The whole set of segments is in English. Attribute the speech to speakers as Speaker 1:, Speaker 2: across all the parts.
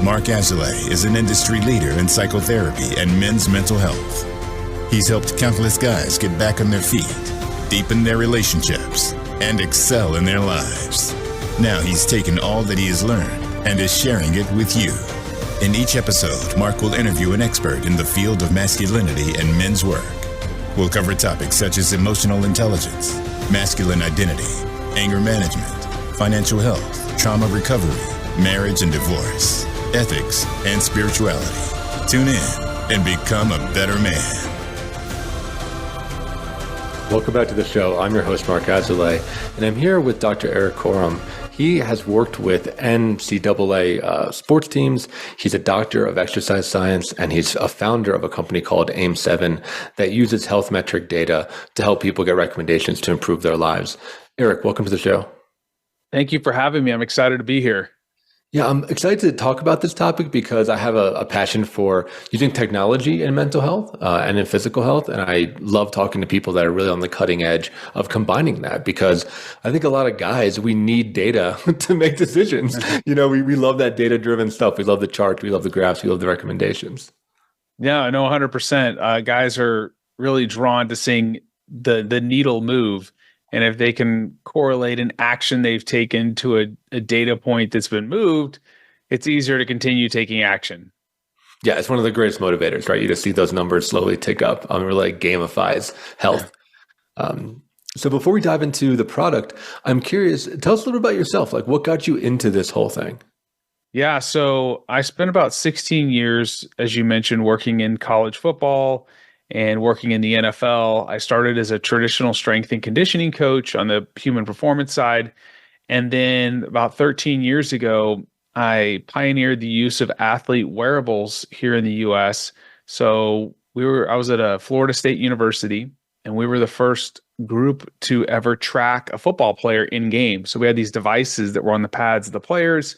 Speaker 1: Mark Azalea is an industry leader in psychotherapy and men's mental health. He's helped countless guys get back on their feet, deepen their relationships, and excel in their lives. Now he's taken all that he has learned and is sharing it with you. In each episode, Mark will interview an expert in the field of masculinity and men's work. We'll cover topics such as emotional intelligence, masculine identity, anger management, financial health, trauma recovery, marriage and divorce, ethics, and spirituality. Tune in and become a better man.
Speaker 2: Welcome back to the show. I'm your host, Mark Azalea, and I'm here with Dr. Erik Korem. He has worked with NCAA sports teams. He's a doctor of exercise science, and he's a founder of a company called AIM7 that uses health metric data to help people get recommendations to improve their lives. Erik, welcome to the show.
Speaker 3: Thank you for having me. I'm excited to be here.
Speaker 2: Yeah, I'm excited to talk about this topic because I have a passion for using technology in mental health and in physical health. And I love talking to people that are really on the cutting edge of combining that, because I think a lot of guys, we need data to make decisions. You know, we love that data-driven stuff. We love the charts. We love the graphs. We love the recommendations.
Speaker 3: Yeah, I know 100%. Guys are really drawn to seeing the needle move. And if they can correlate an action they've taken to a data point that's been moved, it's easier to continue taking action.
Speaker 2: Yeah, it's one of the greatest motivators, right? You just see those numbers slowly tick up. It really gamifies health. So before we dive into the product, I'm curious, tell us a little about yourself. Like, what got you into this whole thing?
Speaker 3: Yeah, so I spent about 16 years, as you mentioned, working in college football and working in the NFL. I started as a traditional strength and conditioning coach on the human performance side. And then about 13 years ago, I pioneered the use of athlete wearables here in the US. So I was at a Florida State University, and we were the first group to ever track a football player in game. So we had these devices that were on the pads of the players,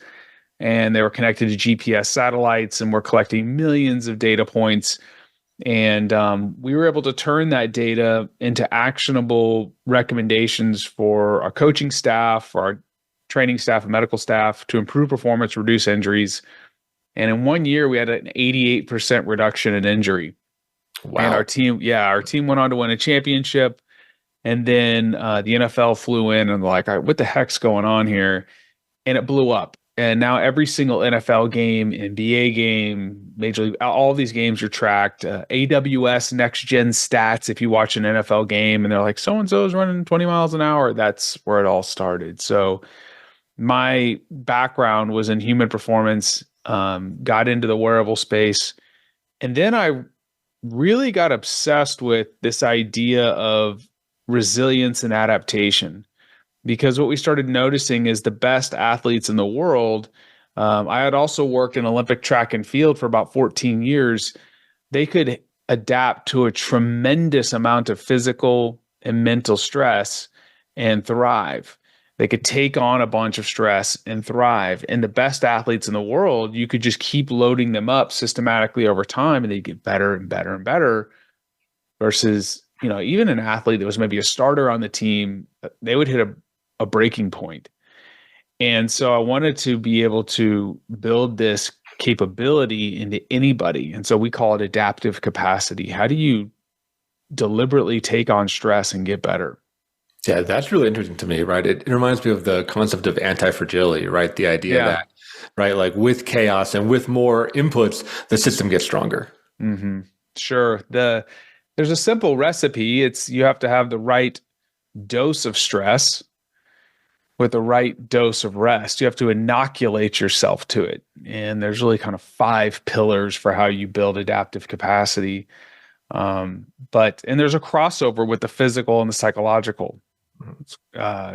Speaker 3: and they were connected to GPS satellites, and we're collecting millions of data points. And we were able to turn that data into actionable recommendations for our coaching staff, for our training staff and medical staff to improve performance, reduce injuries. And in 1 year, we had an 88% reduction in injury.
Speaker 2: Wow.
Speaker 3: And our team went on to win a championship. And then the NFL flew in and like, all right, what the heck's going on here? And it blew up. And now every single NFL game, NBA game, Major League, all of these games are tracked. AWS Next Gen Stats, if you watch an NFL game and they're like, so-and-so is running 20 miles an hour, that's where it all started. So my background was in human performance, got into the wearable space. And then I really got obsessed with this idea of resilience and adaptation. Because what we started noticing is the best athletes in the world, I had also worked in Olympic track and field for about 14 years. They could adapt to a tremendous amount of physical and mental stress and thrive. They could take on a bunch of stress and thrive. And the best athletes in the world, you could just keep loading them up systematically over time, and they get better and better and better. Versus, even an athlete that was maybe a starter on the team, they would hit a breaking point. And so I wanted to be able to build this capability into anybody. And so we call it adaptive capacity. How do you deliberately take on stress and get better?
Speaker 2: Yeah, that's really interesting to me, right? It reminds me of the concept of anti-fragility, right? The idea that, right, like with chaos and with more inputs, the system gets stronger.
Speaker 3: Mm-hmm. Sure. There's a simple recipe. You have to have the right dose of stress with the right dose of rest. You have to inoculate yourself to it. And there's really kind of 5 pillars for how you build adaptive capacity. And there's a crossover with the physical and the psychological.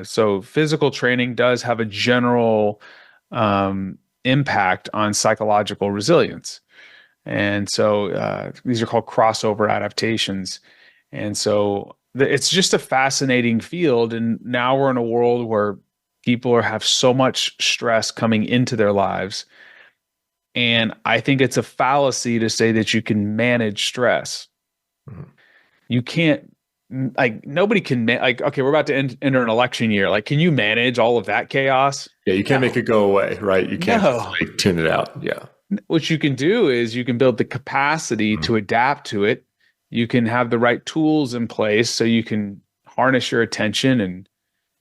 Speaker 3: So physical training does have a general impact on psychological resilience. And so these are called crossover adaptations. And so it's just a fascinating field. And now we're in a world where people have so much stress coming into their lives. And I think it's a fallacy to say that you can manage stress. Mm-hmm. You can't, nobody can, okay, we're about to enter an election year. Can you manage all of that chaos?
Speaker 2: Yeah, you can't make it go away, right? You can't just tune it out. Yeah.
Speaker 3: what you can do is you can build the capacity to adapt to it. You can have the right tools in place so you can harness your attention and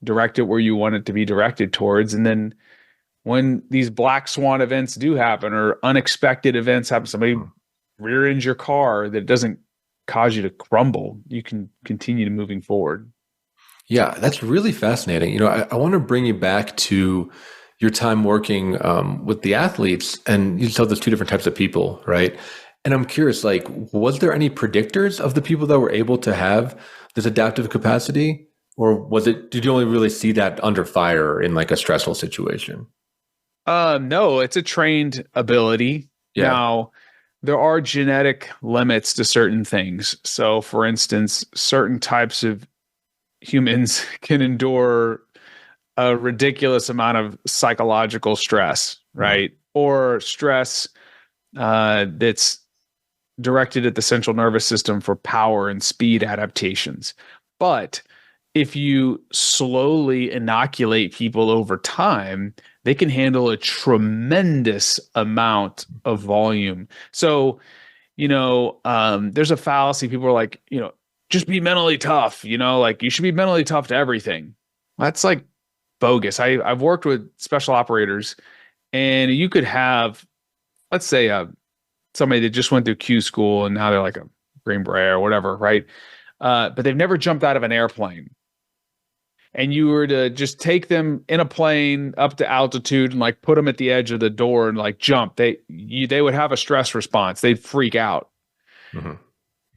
Speaker 3: direct it where you want it to be directed towards. And then when these black swan events do happen or unexpected events happen, somebody rear ends your car, that it doesn't cause you to crumble. You can continue to moving forward.
Speaker 2: Yeah, that's really fascinating. I want to bring you back to your time working with the athletes, and you tell there's two different types of people, right? And I'm curious, like, was there any predictors of the people that were able to have this adaptive capacity, or did you only really see that under fire in like a stressful situation?
Speaker 3: No, it's a trained ability.
Speaker 2: Yeah.
Speaker 3: Now, there are genetic limits to certain things. So, for instance, certain types of humans can endure a ridiculous amount of psychological stress, right? Or stress that's directed at the central nervous system for power and speed adaptations. But if you slowly inoculate people over time, they can handle a tremendous amount of volume. So, there's a fallacy. People are like, just be mentally tough, like you should be mentally tough to everything. That's like bogus. I've worked with special operators, and you could have, let's say, somebody that just went through Q school and now they're like a Green Beret or whatever, right? But they've never jumped out of an airplane. And you were to just take them in a plane up to altitude and like put them at the edge of the door and like jump, they would have a stress response. They'd freak out. Mm-hmm.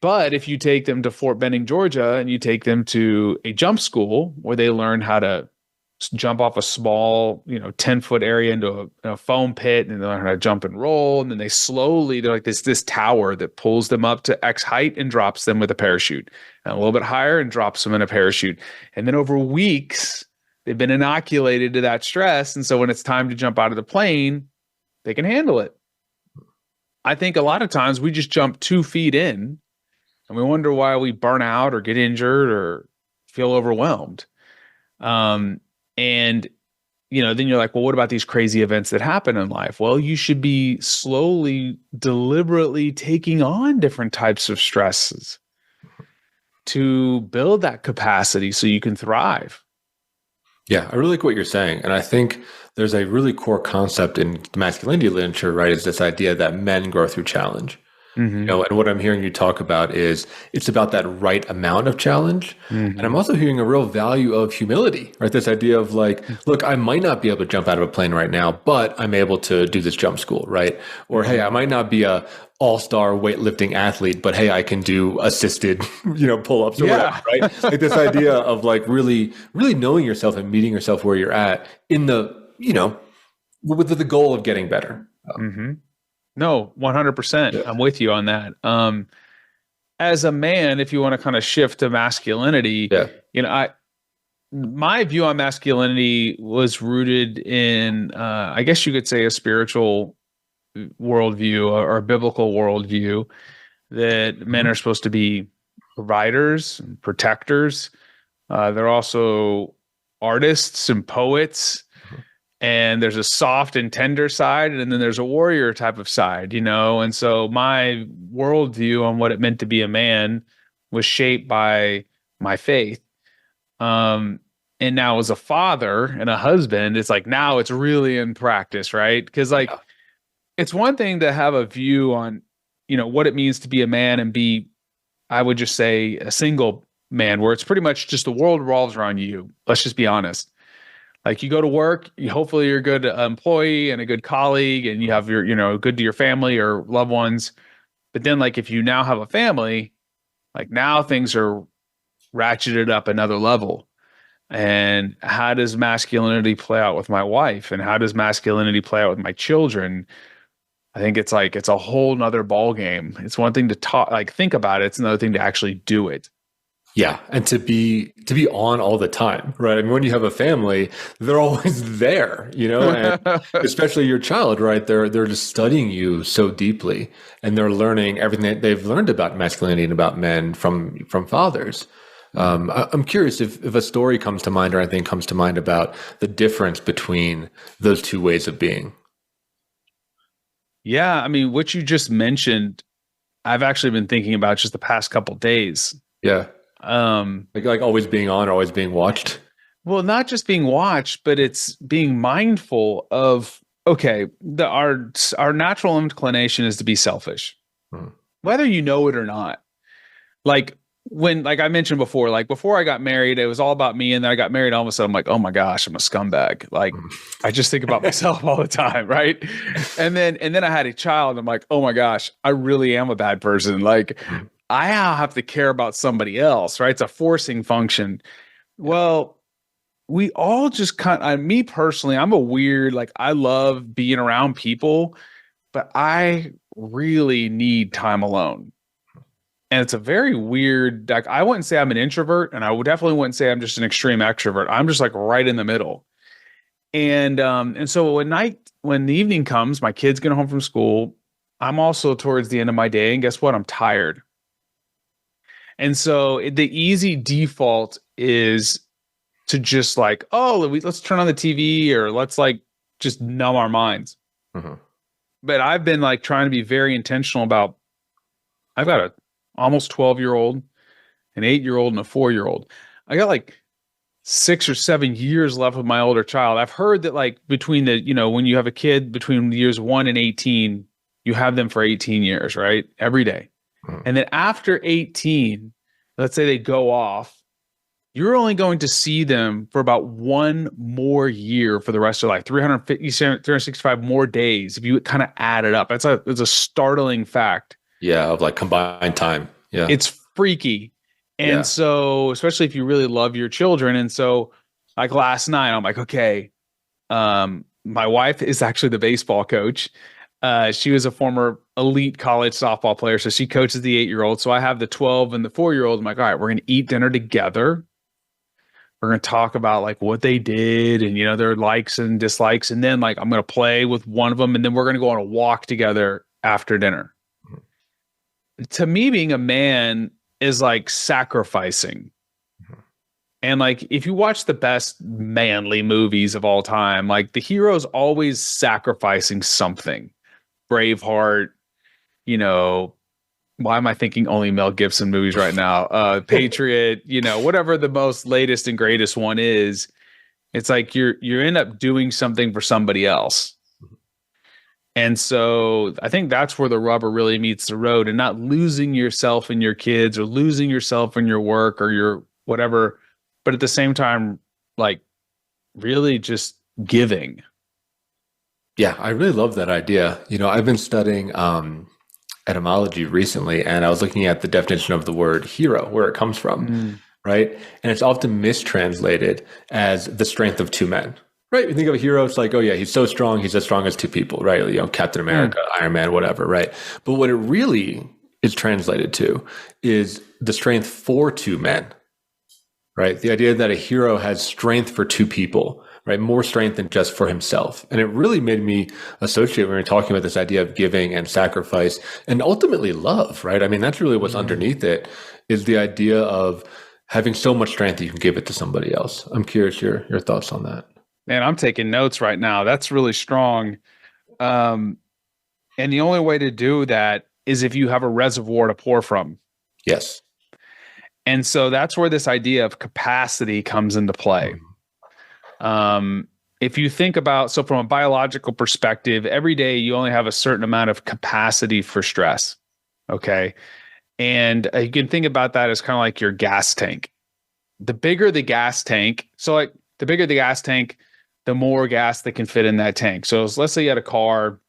Speaker 3: But if you take them to Fort Benning, Georgia, and you take them to a jump school where they learn how to jump off a small, 10-foot area into a foam pit, and they learn how to jump and roll. And then they're like this tower that pulls them up to X height and drops them with a parachute, and a little bit higher and drops them in a parachute. And then over weeks, they've been inoculated to that stress. And so when it's time to jump out of the plane, they can handle it. I think a lot of times we just jump 2 feet in and we wonder why we burn out or get injured or feel overwhelmed. And, then you're like, well, what about these crazy events that happen in life? Well, you should be slowly, deliberately taking on different types of stresses to build that capacity so you can thrive.
Speaker 2: Yeah, I really like what you're saying. And I think there's a really core concept in the masculinity literature, right? Is this idea that men grow through challenge. Mm-hmm. And what I'm hearing you talk about is it's about that right amount of challenge. Mm-hmm. And I'm also hearing a real value of humility, right? This idea of like, look, I might not be able to jump out of a plane right now, but I'm able to do this jump school, right? Or, hey, I might not be a all-star weightlifting athlete, but hey, I can do assisted, pull-ups or whatever, right? Like this idea of like really, really knowing yourself and meeting yourself where you're at in the, with the goal of getting better.
Speaker 3: Mm-hmm. No, 100%. Yeah. I'm with you on that. As a man, if you want to kind of shift to masculinity, my view on masculinity was rooted in, I guess you could say, a spiritual worldview or a biblical worldview that men are supposed to be providers and protectors. They're also artists and poets. And there's a soft and tender side, and then there's a warrior type of side, And so my worldview on what it meant to be a man was shaped by my faith. And now as a father and a husband, it's like now it's really in practice, right? Because it's one thing to have a view on, what it means to be a man and be, I would just say, a single man, where it's pretty much just the world revolves around you. Let's just be honest. Like you go to work, hopefully you're a good employee and a good colleague, and you have your, good to your family or loved ones. But then like if you now have a family, like now things are ratcheted up another level. And how does masculinity play out with my wife? And how does masculinity play out with my children? I think it's a whole nother ball game. It's one thing to talk, like think about it. It's another thing to actually do it.
Speaker 2: Yeah, and to be on all the time, right? I mean, when you have a family, they're always there, and especially your child, right? They're just studying you so deeply, and they're learning everything that they've learned about masculinity and about men from fathers. I'm curious if a story comes to mind or anything comes to mind about the difference between those two ways of being.
Speaker 3: Yeah, I mean, what you just mentioned, I've actually been thinking about just the past couple days.
Speaker 2: Yeah.
Speaker 3: Um,
Speaker 2: Like always being on, always being watched.
Speaker 3: well, not just being watched, but it's being mindful of, okay, our natural inclination is to be selfish, whether you know it or not. Like like I mentioned before, like before I got married, it was all about me. And then I got married, all of a sudden I'm like, oh my gosh, I'm a scumbag. Like I just think about myself all the time. Right. And then I had a child and I'm like, oh my gosh, I really am a bad person. Like I now have to care about somebody else. Right. It's a forcing function. Well, we all just me personally, I'm a weird, like I love being around people, but I really need time alone. And it's a very weird, like I wouldn't say I'm an introvert, and I would definitely wouldn't say I'm just an extreme extrovert. I'm just like right in the middle. And so when the evening comes, my kids get home from school, I'm also towards the end of my day, and guess what? I'm tired. And so the easy default is to just like, oh, let's turn on the TV, or let's like just numb our minds. But I've been like trying to be very intentional about, I've got a almost 12-year-old, an 8-year-old, and a 4-year-old. I got like 6 or 7 years left with my older child. I've heard that like between when you have a kid between years 1 and 18, you have them for 18 years, right? Every day. And then after 18, let's say they go off, you're only going to see them for about one more year for the rest of their life, 365 more days if you kind of add it up. It's a startling fact.
Speaker 2: Yeah, of like combined time. Yeah.
Speaker 3: It's freaky. And so, especially if you really love your children. And so, like last night, I'm like, okay, my wife is actually the baseball coach. She was a former elite college softball player. So she coaches the 8-year-old. So I have the 12 and the 4-year-old. I'm like, all right, we're going to eat dinner together. We're going to talk about like what they did and, their likes and dislikes. And then like, I'm going to play with one of them. And then we're going to go on a walk together after dinner. To me, being a man is like sacrificing. And like, if you watch the best manly movies of all time, like the hero's always sacrificing something. Braveheart, why am I thinking only Mel Gibson movies right now? Patriot, whatever the most latest and greatest one is, it's like you end up doing something for somebody else. And so I think that's where the rubber really meets the road, and not losing yourself in your kids or losing yourself in your work or your whatever, but at the same time, like really just giving.
Speaker 2: Yeah, I really love that idea. I've been studying etymology recently, and I was looking at the definition of the word hero, where it comes from, right? And it's often mistranslated as the strength of two men, right? You think of a hero, it's like, oh yeah, he's so strong, he's as strong as two people, right? Captain America, Iron Man, whatever, right? But what it really is translated to is the strength for two men, right? The idea that a hero has strength for two people, right? More strength than just for himself. And it really made me associate when we were talking about this idea of giving and sacrifice and ultimately love, right? I mean, that's really what's underneath it, is the idea of having so much strength that you can give it to somebody else. I'm curious your thoughts on that.
Speaker 3: Man, I'm taking notes right now. That's really strong. And the only way to do that is if you have a reservoir to pour from.
Speaker 2: Yes.
Speaker 3: And so that's where this idea of capacity comes into play. If you think about, so from a biological perspective, every day you only have a certain amount of capacity for stress. Okay. And you can think about that as kind of like your gas tank. The bigger the gas tank, the more gas that can fit in that tank. So let's say you had a car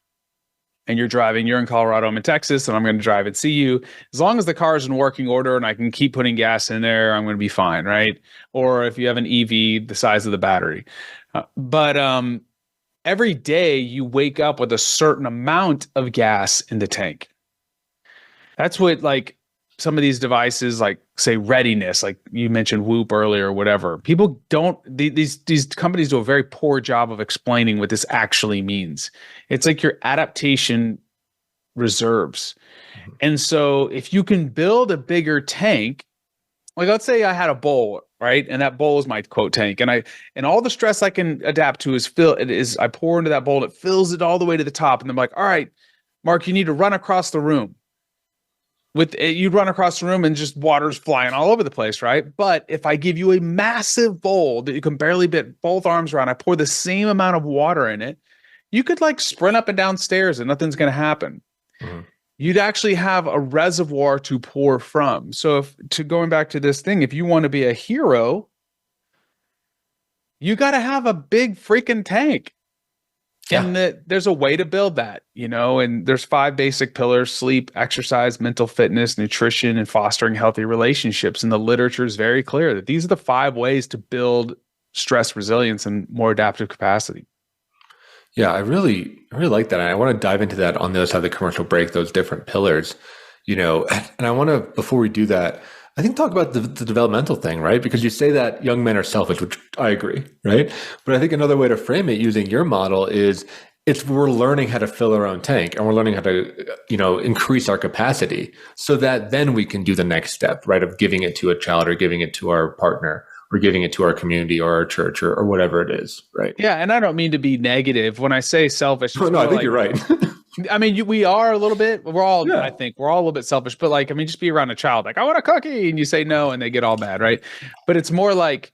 Speaker 3: and you're driving, you're in Colorado, I'm in Texas, and I'm going to drive and see you. As long as the car is in working order and I can keep putting gas in there, I'm going to be fine, right? Or if you have an EV, the size of the battery. But every day you wake up with a certain amount of gas in the tank. That's what like some of these devices, like say readiness, like you mentioned Whoop earlier or whatever. People don't, these companies do a very poor job of explaining what this actually means. It's like your adaptation reserves. And so if you can build a bigger tank, like let's say I had a bowl, right? And that bowl is my quote tank. And all the stress I can adapt to is I pour into that bowl and it fills it all the way to the top. And I'm like, all right, Mark, you need to run across the room. You'd run across the room and just water's flying all over the place, right? But if I give you a massive bowl that you can barely get both arms around, I pour the same amount of water in it, you could like sprint up and down stairs and nothing's going to happen. Mm-hmm. You'd actually have a reservoir to pour from. So going back to this thing, if you want to be a hero, you got to have a big freaking tank. Yeah. And there's a way to build that, and there's 5 basic pillars: sleep, exercise, mental fitness, nutrition, and fostering healthy relationships. And the literature is very clear that these are the 5 ways to build stress resilience and more adaptive capacity.
Speaker 2: Yeah, I really like that. And I want to dive into that on the other side of the commercial break, those different pillars, and I want to, before we do that, I think talk about the developmental thing, right? Because you say that young men are selfish, which I agree, right? But I think another way to frame it using your model is we're learning how to fill our own tank, and we're learning how to, increase our capacity so that then we can do the next step, right? Of giving it to a child or giving it to our partner or giving it to our community or our church or whatever it is, right?
Speaker 3: Yeah, and I don't mean to be negative when I say selfish.
Speaker 2: No, I think you're right.
Speaker 3: I mean, we are a little bit. We're all. Yeah. I think we're all a little bit selfish. But just be around a child. Like, I want a cookie, and you say no, and they get all mad, right? But it's more like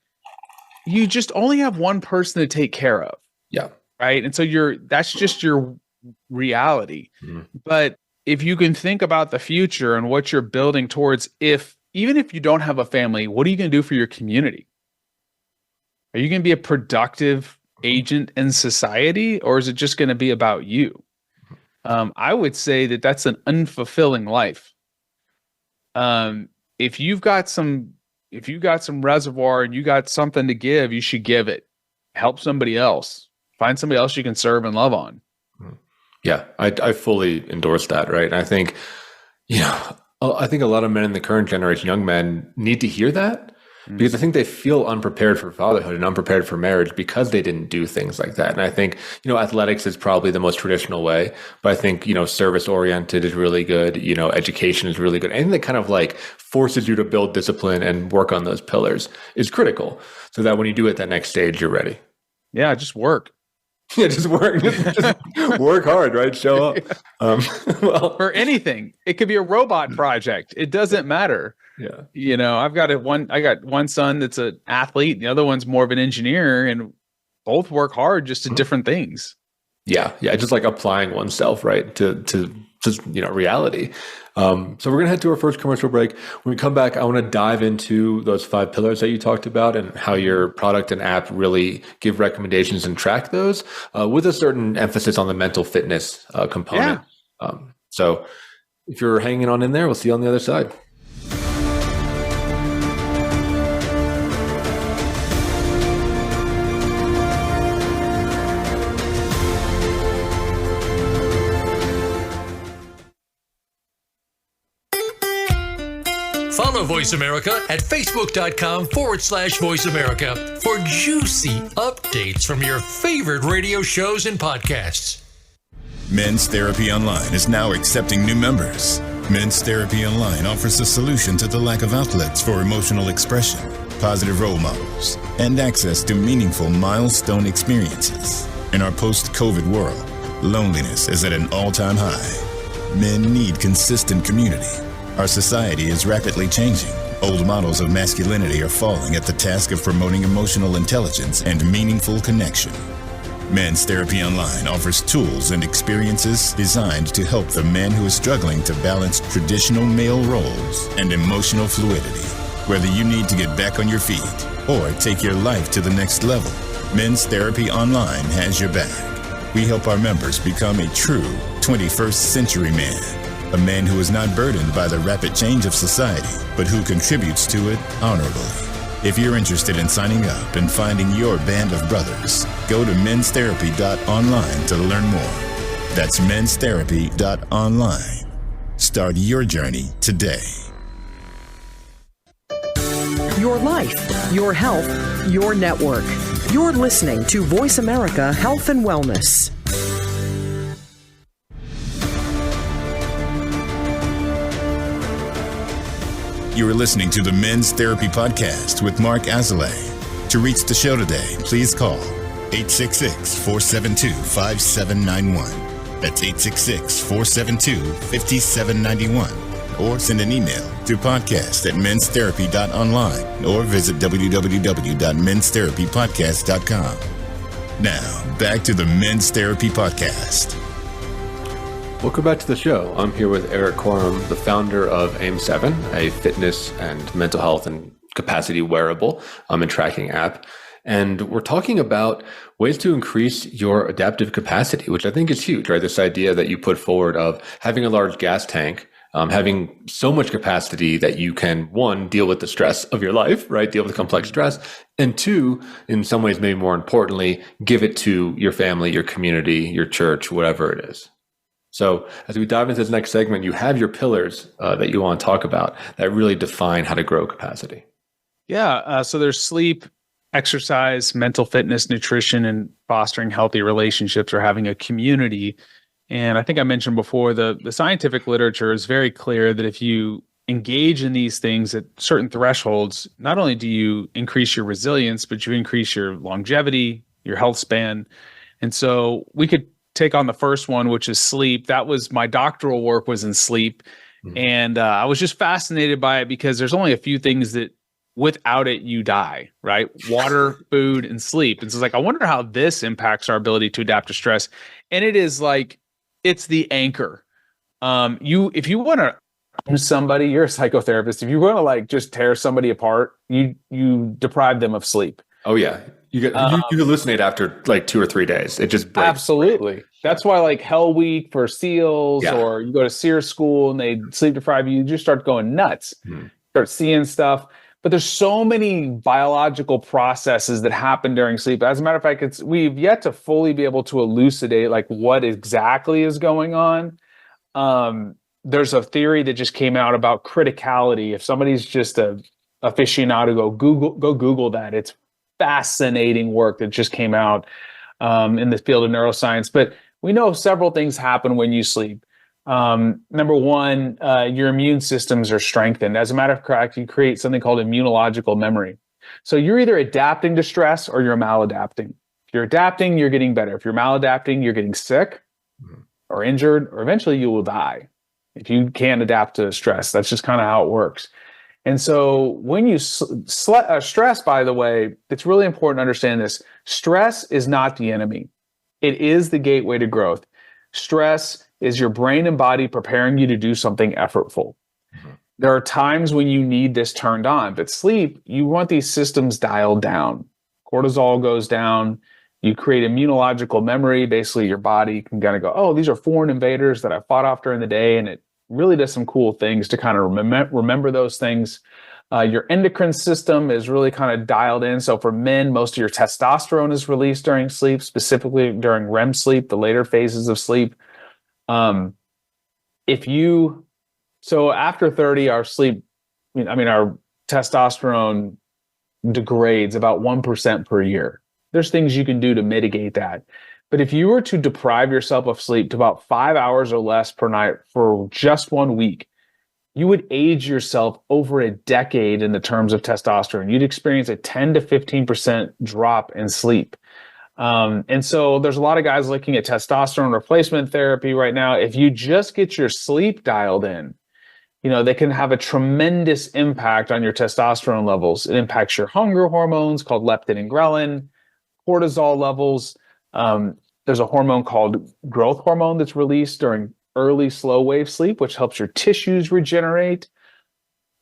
Speaker 3: you just only have one person to take care of.
Speaker 2: Yeah.
Speaker 3: Right. And so that's just your reality. Mm-hmm. But if you can think about the future and what you're building towards, even if you don't have a family, what are you going to do for your community? Are you going to be a productive agent in society, or is it just going to be about you? I would say that that's an unfulfilling life. If you've got some reservoir and you got something to give, you should give it. Help somebody else. Find somebody else you can serve and love on.
Speaker 2: Yeah, I fully endorse that. Right. And I think, I think a lot of men in the current generation, young men, need to hear that. Because I think they feel unprepared for fatherhood and unprepared for marriage because they didn't do things like that. And I think, athletics is probably the most traditional way, but I think, service oriented is really good. Education is really good. Anything that kind of like forces you to build discipline and work on those pillars is critical so that when you do it that next stage, you're ready.
Speaker 3: Yeah, just work.
Speaker 2: Yeah, just work. Just work hard, right? Show up.
Speaker 3: Well, for anything, it could be a robot project. It doesn't matter.
Speaker 2: Yeah.
Speaker 3: I got one son that's an athlete, and the other one's more of an engineer, and both work hard just to different things.
Speaker 2: Yeah. Yeah. Just like applying oneself, right, to reality. So we're going to head to our first commercial break. When we come back, I want to dive into those 5 pillars that you talked about and how your product and app really give recommendations and track those with a certain emphasis on the mental fitness component. Yeah. So if you're hanging on in there, we'll see you on the other side.
Speaker 4: Follow Voice America at Facebook.com/Voice America for juicy updates from your favorite radio shows and podcasts.
Speaker 1: Men's Therapy Online is now accepting new members. Men's Therapy Online offers a solution to the lack of outlets for emotional expression, positive role models, and access to meaningful milestone experiences. In our post-COVID world, loneliness is at an all-time high. Men need consistent community. Our society is rapidly changing. Old models of masculinity are falling at the task of promoting emotional intelligence and meaningful connection. Men's Therapy Online offers tools and experiences designed to help the man who is struggling to balance traditional male roles and emotional fluidity. Whether you need to get back on your feet or take your life to the next level, Men's Therapy Online has your back. We help our members become a true 21st century man. A man who is not burdened by the rapid change of society, but who contributes to it honorably. If you're interested in signing up and finding your band of brothers, go to menstherapy.online to learn more. That's menstherapy.online. Start your journey today.
Speaker 5: Your life, your health, your network. You're listening to Voice America Health and Wellness.
Speaker 1: You are listening to the Men's Therapy Podcast with Mark Azalea. To reach the show today, please call 866-472-5791. That's 866-472-5791. Or send an email to podcast@menstherapy.online or visit www.menstherapypodcast.com. Now, back to the Men's Therapy Podcast.
Speaker 2: Welcome back to the show. I'm here with Erik Korem, the founder of AIM7, a fitness and mental health and capacity wearable and tracking app. And we're talking about ways to increase your adaptive capacity, which I think is huge, right? This idea that you put forward of having a large gas tank, having so much capacity that you can, one, deal with the stress of your life, right? Deal with complex stress. And two, in some ways, maybe more importantly, give it to your family, your community, your church, whatever it is. So as we dive into this next segment, you have your pillars that you want to talk about that really define how to grow capacity.
Speaker 3: Yeah. So there's sleep, exercise, mental fitness, nutrition, and fostering healthy relationships or having a community. And I think I mentioned before, the scientific literature is very clear that if you engage in these things at certain thresholds, not only do you increase your resilience, but you increase your longevity, your health span. And so we could take on the first one, which is sleep. That was my doctoral work was in sleep. Mm-hmm. And I was just fascinated by it because there's only a few things that without it, you die, right? Water, food, and sleep. And so it's like, I wonder how this impacts our ability to adapt to stress. And it is like, it's the anchor. If you want to harm somebody, you're a psychotherapist. If you want to like just tear somebody apart, you deprive them of sleep.
Speaker 2: Oh yeah. You hallucinate after like 2 or 3 days. It just breaks.
Speaker 3: Absolutely. That's why like Hell Week for SEALs, or you go to SEER school and they sleep deprive you, you just start going nuts, start seeing stuff. But there's so many biological processes that happen during sleep. As a matter of fact, we've yet to fully be able to elucidate like what exactly is going on. There's a theory that just came out about criticality. If somebody's just a aficionado, go Google that. It's fascinating work that just came out in the field of neuroscience. But we know several things happen when you sleep. Number one, your immune systems are strengthened. As a matter of fact, you create something called immunological memory. So you're either adapting to stress or you're maladapting. If you're adapting, you're getting better. If you're maladapting, you're getting sick or injured, or eventually you will die if you can't adapt to stress. That's just kind of how it works. And so when you stress, by the way, it's really important to understand this. Stress is not the enemy. It is the gateway to growth. Stress is your brain and body preparing you to do something effortful. There are times when you need this turned on, but sleep, you want these systems dialed down. Cortisol goes down. You create immunological memory. Basically, your body can kind of go, oh, these are foreign invaders that I fought off during the day. And it really does some cool things to kind of remember those things. Your endocrine system is really kind of dialed in. So for men, most of your testosterone is released during sleep, specifically during REM sleep, the later phases of sleep. So after 30, our sleep, our testosterone degrades about 1% per year. There's things you can do to mitigate that. But if you were to deprive yourself of sleep to about 5 hours or less per night for just 1 week, you would age yourself over a decade in the terms of testosterone. You'd experience a 10 to 15% drop in sleep. And so there's a lot of guys looking at testosterone replacement therapy right now. If you just get your sleep dialed in, they can have a tremendous impact on your testosterone levels. It impacts your hunger hormones called leptin and ghrelin, cortisol levels. There's a hormone called growth hormone that's released during early slow wave sleep, which helps your tissues regenerate.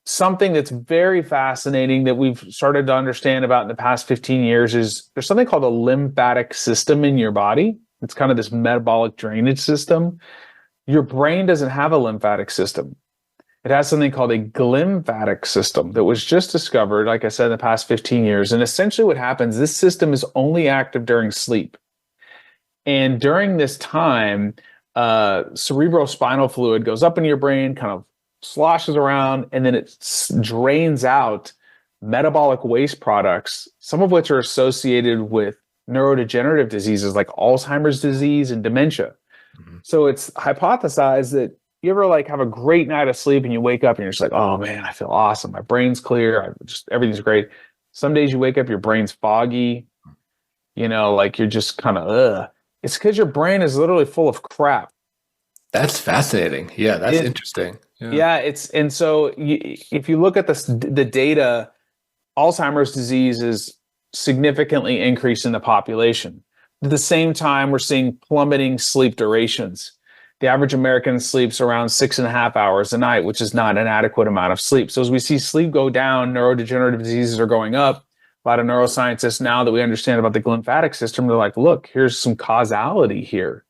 Speaker 3: Something that's very fascinating that we've started to understand about in the past 15 years is there's something called a lymphatic system in your body. It's kind of this metabolic drainage system. Your brain doesn't have a lymphatic system. It has something called a glymphatic system that was just discovered, like I said, in the past 15 years. And essentially what happens, this system is only active during sleep. And during this time, cerebrospinal fluid goes up in your brain, kind of sloshes around, and then it drains out metabolic waste products, some of which are associated with neurodegenerative diseases like Alzheimer's disease and dementia. So it's hypothesized that you ever like have a great night of sleep and you wake up and you're just like, oh man, I feel awesome. My brain's clear. Everything's great. Some days you wake up, your brain's foggy, like you're just kind of, It's because your brain is literally full of crap.
Speaker 2: That's fascinating. Yeah, that's interesting.
Speaker 3: Yeah, and so if you look at the data, Alzheimer's disease is significantly increasing the population. At the same time, we're seeing plummeting sleep durations. The average American sleeps around 6.5 hours a night, which is not an adequate amount of sleep. So as we see sleep go down, neurodegenerative diseases are going up. A lot of neuroscientists, now that we understand about the lymphatic system, they're like, look, here's some causality here.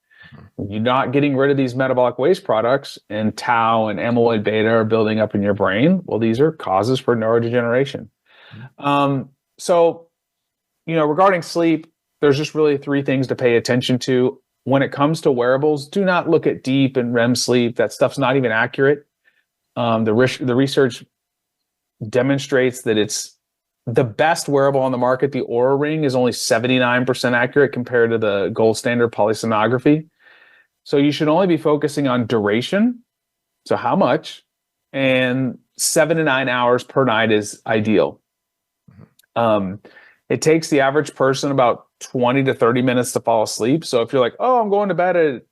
Speaker 3: You're not getting rid of these metabolic waste products, and tau and amyloid beta are building up in your brain. Well, these are causes for neurodegeneration. So, regarding sleep, there's just really 3 things to pay attention to. When it comes to wearables, do not look at deep and REM sleep. That stuff's not even accurate. The research demonstrates that it's the best wearable on the market. The Oura Ring is only 79% accurate compared to the gold standard polysomnography. So you should only be focusing on duration, so how much, and 7 to 9 hours per night is ideal. It takes the average person about 20 to 30 minutes to fall asleep. So if you're like, oh, I'm going to bed at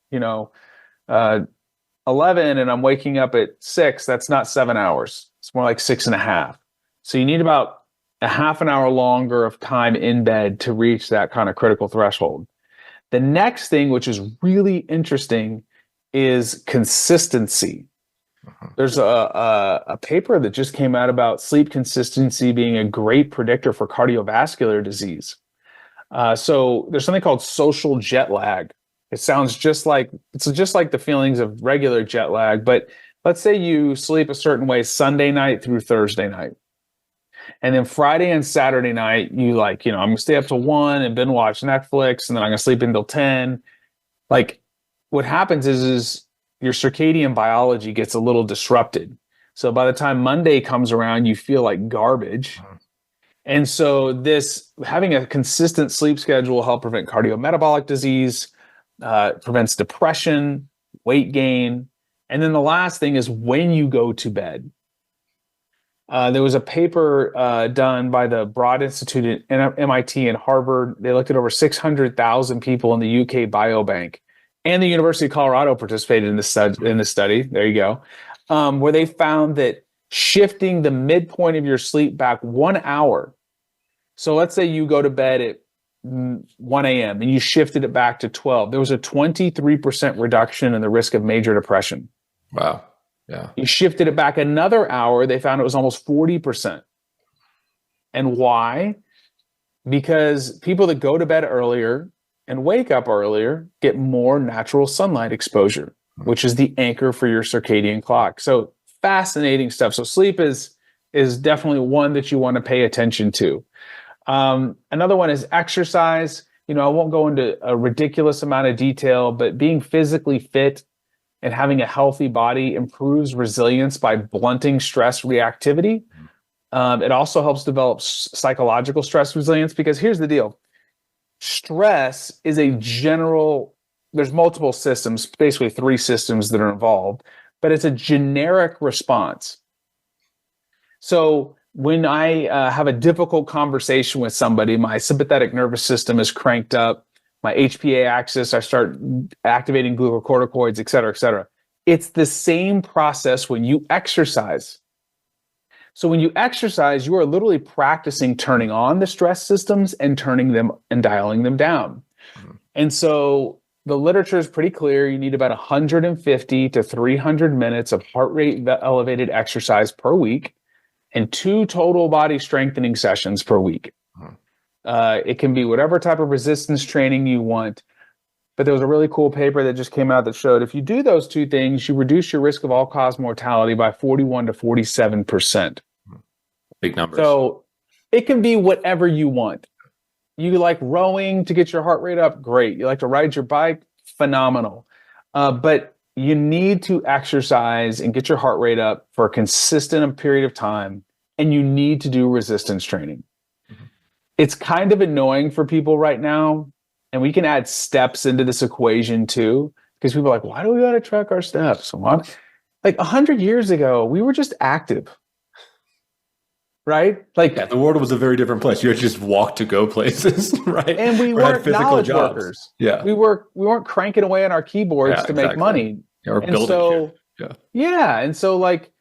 Speaker 3: 11 and I'm waking up at 6, that's not 7 hours. It's more like 6.5. So you need about a half an hour longer of time in bed to reach that kind of critical threshold. The next thing, which is really interesting, is consistency. There's a paper that just came out about sleep consistency being a great predictor for cardiovascular disease. So there's something called social jet lag. It sounds just like the feelings of regular jet lag, but let's say you sleep a certain way Sunday night through Thursday night. And then Friday and Saturday night, I'm going to stay up till 1 and binge watch Netflix, and then I'm going to sleep until 10. Like, what happens is your circadian biology gets a little disrupted. So by the time Monday comes around, you feel like garbage. And so having a consistent sleep schedule will help prevent cardiometabolic disease, prevents depression, weight gain. And then the last thing is when you go to bed. There was a paper done by the Broad Institute at MIT and Harvard. They looked at over 600,000 people in the UK Biobank, and the University of Colorado participated in this study. There you go, where they found that shifting the midpoint of your sleep back 1 hour. So let's say you go to bed at 1 a.m. and you shifted it back to 12. There was a 23% reduction in the risk of major depression.
Speaker 2: Wow. Yeah.
Speaker 3: You shifted it back another hour, they found it was almost 40%. And why? Because people that go to bed earlier and wake up earlier get more natural sunlight exposure, which is the anchor for your circadian clock. So fascinating stuff. So sleep is definitely one that you want to pay attention to. Another one is exercise. I won't go into a ridiculous amount of detail, but being physically fit and having a healthy body improves resilience by blunting stress reactivity. It also helps develop psychological stress resilience, because here's the deal. Stress is there's multiple systems, basically 3 systems that are involved, but it's a generic response. So when I have a difficult conversation with somebody, my sympathetic nervous system is cranked up, my HPA axis, I start activating glucocorticoids, et cetera, et cetera. It's the same process when you exercise. So when you exercise, you are literally practicing turning on the stress systems and turning them and dialing them down. And so the literature is pretty clear. You need about 150 to 300 minutes of heart rate elevated exercise per week and 2 total body strengthening sessions per week. It can be whatever type of resistance training you want. But there was a really cool paper that just came out that showed if you do those 2 things, you reduce your risk of all-cause mortality by 41 to 47%.
Speaker 2: Big numbers.
Speaker 3: So it can be whatever you want. You like rowing to get your heart rate up? Great. You like to ride your bike? Phenomenal. But you need to exercise and get your heart rate up for a consistent period of time, and you need to do resistance training. It's kind of annoying for people right now, and we can add steps into this equation too, because people are like, why do we got to track our steps? Like 100 years ago, we were just active. right? Like,
Speaker 2: Yeah, the world was a very different place. You had to just walk to go places, right?
Speaker 3: and we
Speaker 2: Or had
Speaker 3: weren't
Speaker 2: physical
Speaker 3: knowledge
Speaker 2: jobs.
Speaker 3: workers.
Speaker 2: Yeah.
Speaker 3: We weren't cranking away on our keyboards
Speaker 2: Yeah,
Speaker 3: to make
Speaker 2: exactly.
Speaker 3: money.
Speaker 2: Yeah, or
Speaker 3: And
Speaker 2: building
Speaker 3: so,
Speaker 2: shit. Yeah.
Speaker 3: yeah. And so like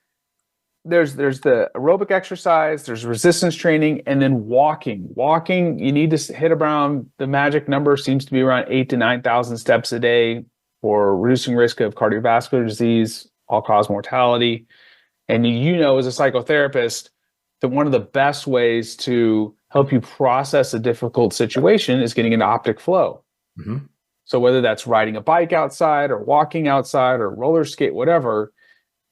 Speaker 3: there's the aerobic exercise, there's resistance training, and then walking. Walking, you need to hit around, the magic number seems to be around 8,000 to 9,000 steps a day for reducing risk of cardiovascular disease, all-cause mortality. And you know, as a psychotherapist, that one of the best ways to help you process a difficult situation is getting into optic flow.
Speaker 2: Mm-hmm.
Speaker 3: So whether that's riding a bike outside or walking outside or roller skate, whatever,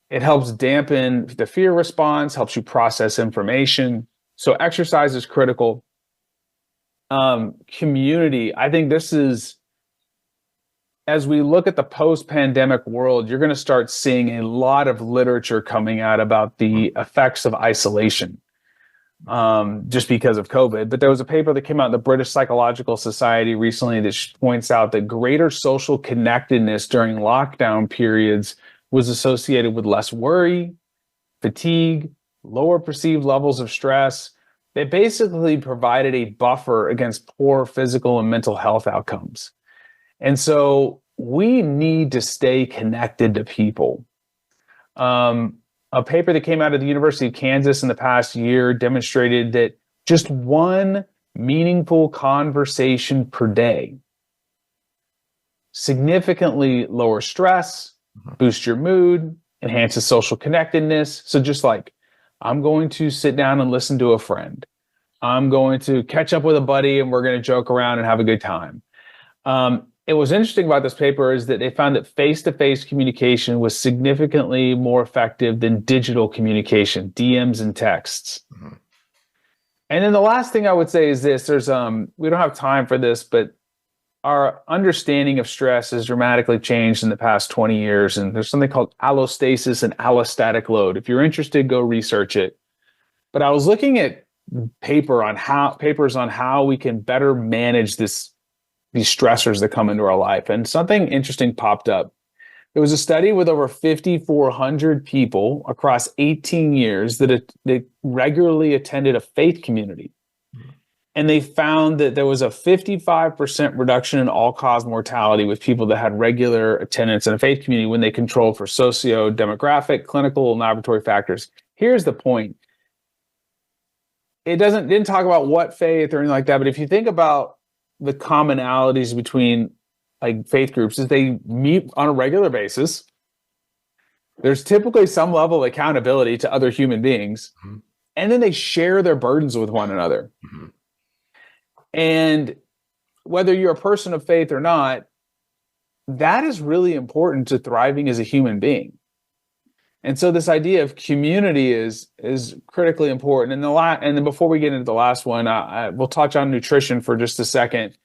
Speaker 3: it helps dampen the fear response, helps you process information. So exercise is critical. Community, I think this is, as we look at the post-pandemic world, you're going to start seeing a lot of literature coming out about the effects of isolation, just because of COVID. But there was a paper that came out in the British Psychological Society recently that points out that greater social connectedness during lockdown periods was associated with less worry, fatigue, lower perceived levels of stress. They basically provided a buffer against poor physical and mental health outcomes. And so we need to stay connected to people. A paper that came out of the University of Kansas in the past year demonstrated that just one meaningful conversation per day significantly lowers stress, boosts your mood, enhances social connectedness. So just like, I'm going to sit down and listen to a friend. I'm going to catch up with a buddy and we're going to joke around and have a good time. It was interesting about this paper is that they found that face-to-face communication was significantly more effective than digital communication, DMs and texts. Mm-hmm. And then the last thing I would say is this, there's, we don't have time for this, but our understanding of stress has dramatically changed in the past 20 years. And there's something called allostasis and allostatic load. If you're interested, go research it. But I was looking at papers on how we can better manage these stressors that come into our life. And something interesting popped up. There was a study with over 5,400 people across 18 years that regularly attended a faith community. And they found that there was a 55% reduction in all-cause mortality with people that had regular attendance in a faith community when they controlled for socio-demographic, clinical, and laboratory factors. Here's the point. It didn't talk about what faith or anything like that, but if you think about the commonalities between like faith groups is they meet on a regular basis. There's typically some level of accountability to other human beings, mm-hmm. and then they share their burdens with one another. Mm-hmm. And whether you're a person of faith or not, that is really important to thriving as a human being. And so this idea of community is critically important. And then before we get into the last one, we'll touch on nutrition for just a second.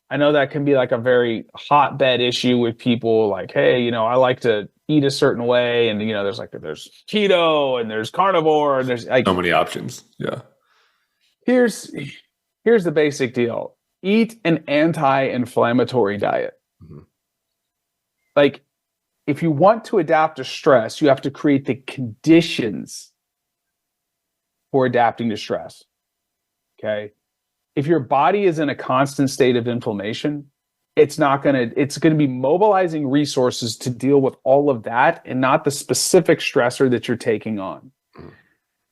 Speaker 3: I know that can be like a very hotbed issue with people like, hey, I like to eat a certain way. And, there's keto and there's carnivore and there's like
Speaker 2: so many options. Yeah.
Speaker 3: Here's the basic deal. Eat an anti-inflammatory diet. Mm-hmm. Like, if you want to adapt to stress, you have to create the conditions for adapting to stress. Okay. If your body is in a constant state of inflammation, it's going to be mobilizing resources to deal with all of that and not the specific stressor that you're taking on. Mm.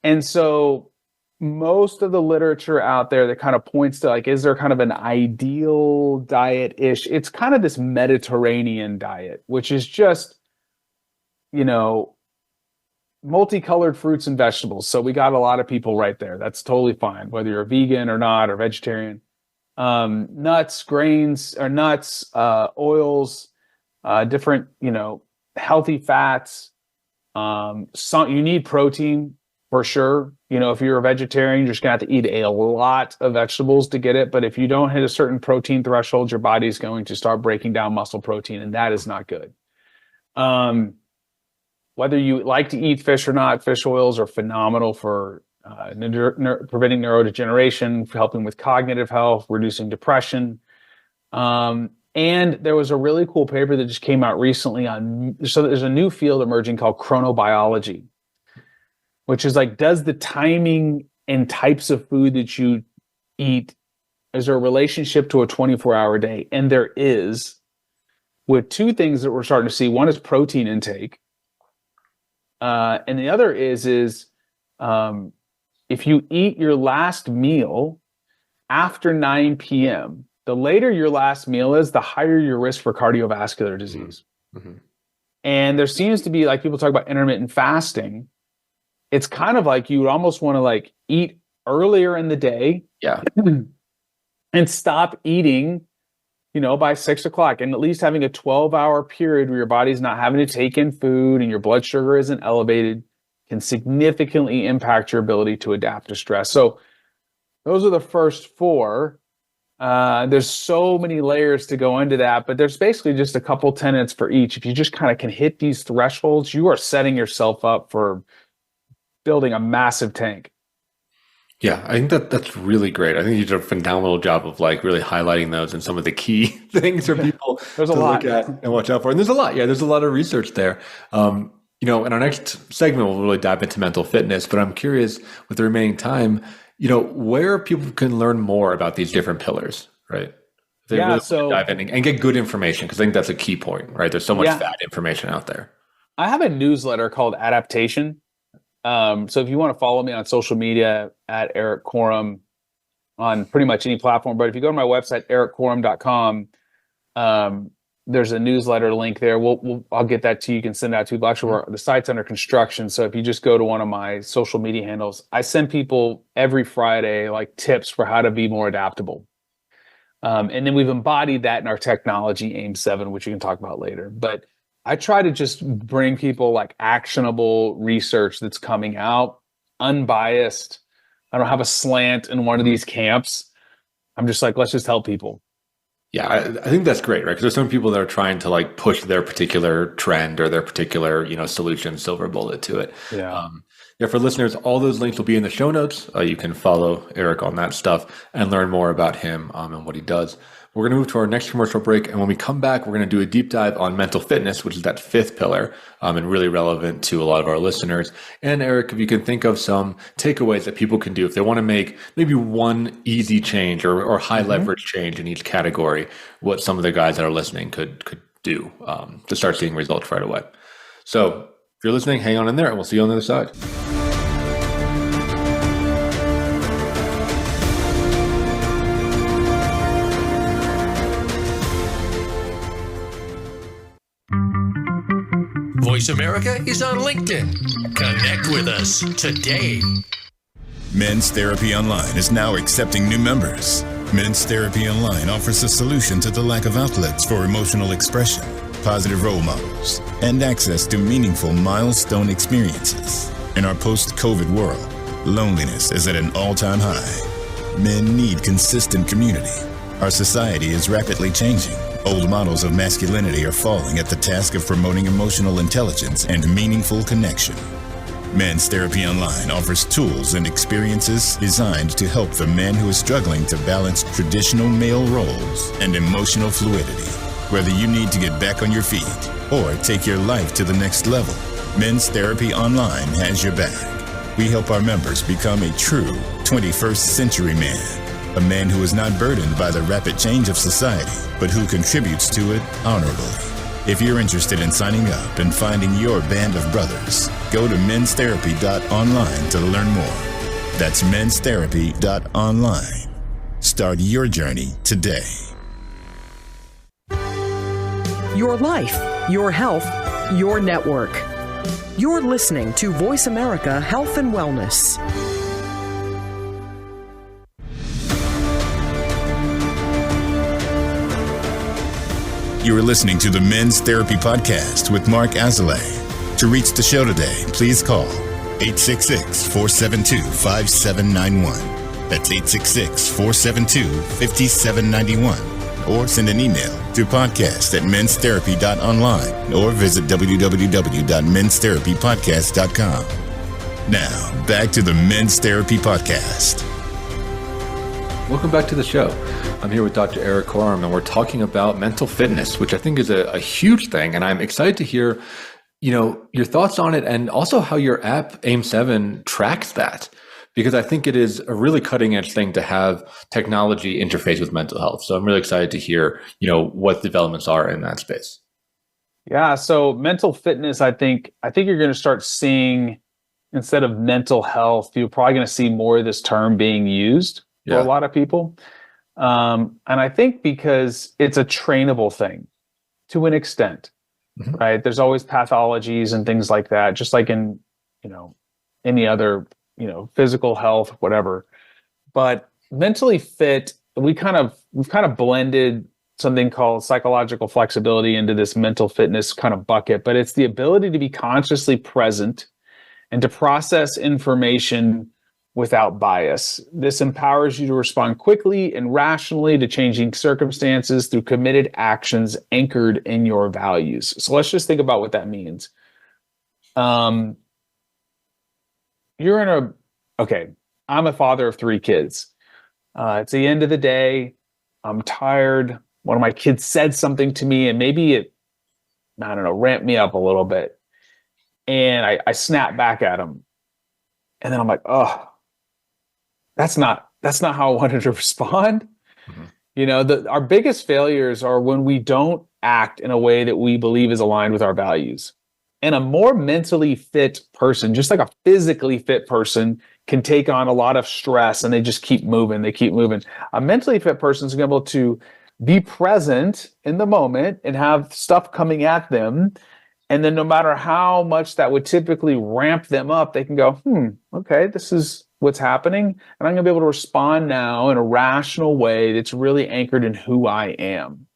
Speaker 3: And so most of the literature out there that kind of points to is there kind of an ideal diet-ish? It's kind of this Mediterranean diet, which is just, multicolored fruits and vegetables. So we got a lot of people right there. That's totally fine, whether you're a vegan or not, or vegetarian. Nuts, grains, or nuts, oils, different, healthy fats. You need protein for sure. If you're a vegetarian, you're just gonna have to eat a lot of vegetables to get it. But if you don't hit a certain protein threshold, your body's going to start breaking down muscle protein, and that is not good. Whether you like to eat fish or not, fish oils are phenomenal for preventing neurodegeneration, for helping with cognitive health, reducing depression. And there was a really cool paper that just came out recently so there's a new field emerging called chronobiology, which is does the timing and types of food that you eat, is there a relationship to a 24-hour day? And there is, with two things that we're starting to see. One is protein intake. And the other is if you eat your last meal after 9 p.m., the later your last meal is, the higher your risk for cardiovascular disease. Mm-hmm. And there seems to be, like, people talk about intermittent fasting. It's kind of like you would almost want to like eat earlier in the day, and stop eating, by 6 o'clock, and at least having a 12-hour period where your body's not having to take in food and your blood sugar isn't elevated can significantly impact your ability to adapt to stress. So those are the first four. There's so many layers to go into that, but there's basically just a couple tenets for each. If you just kind of can hit these thresholds, you are setting yourself up for building a massive tank.
Speaker 2: Yeah, I think that's really great. I think you did a phenomenal job of like really highlighting those and some of the key things for people
Speaker 3: there's
Speaker 2: to
Speaker 3: a lot
Speaker 2: look at and watch out for. And there's a lot. Yeah, there's a lot of research there. In our next segment, we'll really dive into mental fitness, but I'm curious with the remaining time, where people can learn more about these different pillars, right? If they really so dive in and get good information, because I think that's a key point, right? There's so much bad information out there.
Speaker 3: I have a newsletter called Adaptation. So if you want to follow me on social media at Erik Korem on pretty much any platform, but if you go to my website, erikkorem.com, there's a newsletter link there. I'll get that to you. You can send that to you. Actually, the site's under construction. So if you just go to one of my social media handles, I send people every Friday like tips for how to be more adaptable. And then we've embodied that in our technology AIM 7, which you can talk about later. But I try to just bring people like actionable research that's coming out, unbiased. I don't have a slant in one of these camps. I'm just like, let's just help people.
Speaker 2: Yeah, I think that's great, right? Because there's some people that are trying to like push their particular trend or their particular, solution, silver bullet to it.
Speaker 3: Yeah.
Speaker 2: For listeners, all those links will be in the show notes. You can follow Erik on that stuff and learn more about him and what he does. We're going to move to our next commercial break. And when we come back, we're going to do a deep dive on mental fitness, which is that fifth pillar, and really relevant to a lot of our listeners. And Erik, if you can think of some takeaways that people can do if they want to make maybe one easy change or high leverage change in each category, what some of the guys that are listening could do to start seeing results right away. So if you're listening, hang on in there and we'll see you on the other side.
Speaker 4: Voice America is on LinkedIn. Connect with us today.
Speaker 1: Men's Therapy Online is now accepting new members. Men's Therapy Online offers a solution to the lack of outlets for emotional expression, positive role models, and access to meaningful milestone experiences. In our post-COVID world, loneliness is at an all-time high. Men need consistent community. Our society is rapidly changing. Old models of masculinity are falling at the task of promoting emotional intelligence and meaningful connection. Men's Therapy Online offers tools and experiences designed to help the man who is struggling to balance traditional male roles and emotional fluidity. Whether you need to get back on your feet or take your life to the next level, Men's Therapy Online has your back. We help our members become a true 21st century man. A man who is not burdened by the rapid change of society, but who contributes to it honorably. If you're interested in signing up and finding your band of brothers, go to menstherapy.online to learn more. That's menstherapy.online. Start your journey today.
Speaker 5: Your life, your health, your network. You're listening to Voice America Health and Wellness.
Speaker 1: You are listening to the Men's Therapy Podcast with Mark Azalea. To reach the show today, please call 866-472-5791. That's 866-472-5791. Or send an email to podcast@menstherapy.online or visit www.menstherapypodcast.com. Now, back to the Men's Therapy Podcast.
Speaker 2: Welcome back to the show. I'm here with Dr. Erik Korem, and we're talking about mental fitness, which I think is a huge thing. And I'm excited to hear, your thoughts on it and also how your app AIM 7 tracks that. because I think it is a really cutting edge thing to have technology interface with mental health. So I'm really excited to hear, what developments are in that space.
Speaker 3: Yeah. So mental fitness, I think you're going to start seeing, instead of mental health, you're probably going to see more of this term being used for a lot of people. And I think because it's a trainable thing to an extent, right? There's always pathologies and things like that, just like in, any other, physical health, whatever. But mentally fit, we've kind of blended something called psychological flexibility into this mental fitness kind of bucket, but it's the ability to be consciously present and to process information without bias. This empowers you to respond quickly and rationally to changing circumstances through committed actions anchored in your values. So let's just think about what that means. I'm a father of 3 kids. It's the end of the day. I'm tired. One of my kids said something to me and maybe it, ramped me up a little bit. And I snapped back at him. And then I'm like, oh, that's not how I wanted to respond. Our biggest failures are when we don't act in a way that we believe is aligned with our values. And a more mentally fit person, just like a physically fit person, can take on a lot of stress and they just keep moving. A mentally fit person is able to be present in the moment and have stuff coming at them. And then no matter how much that would typically ramp them up, they can go, okay, this is what's happening. And I'm going to be able to respond now in a rational way that's really anchored in who I am.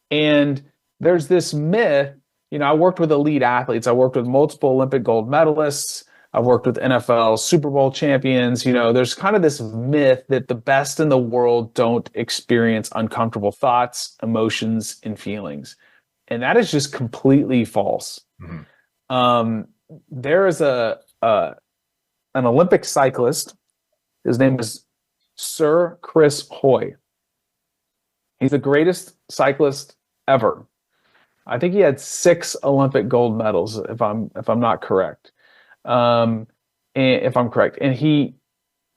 Speaker 3: And there's this myth, I worked with elite athletes. I worked with multiple Olympic gold medalists. I've worked with NFL Super Bowl champions. There's kind of this myth that the best in the world don't experience uncomfortable thoughts, emotions, and feelings. And that is just completely false. There is an Olympic cyclist. His name is Sir Chris Hoy. He's the greatest cyclist ever. I think he had 6 Olympic gold medals, if I'm not correct. And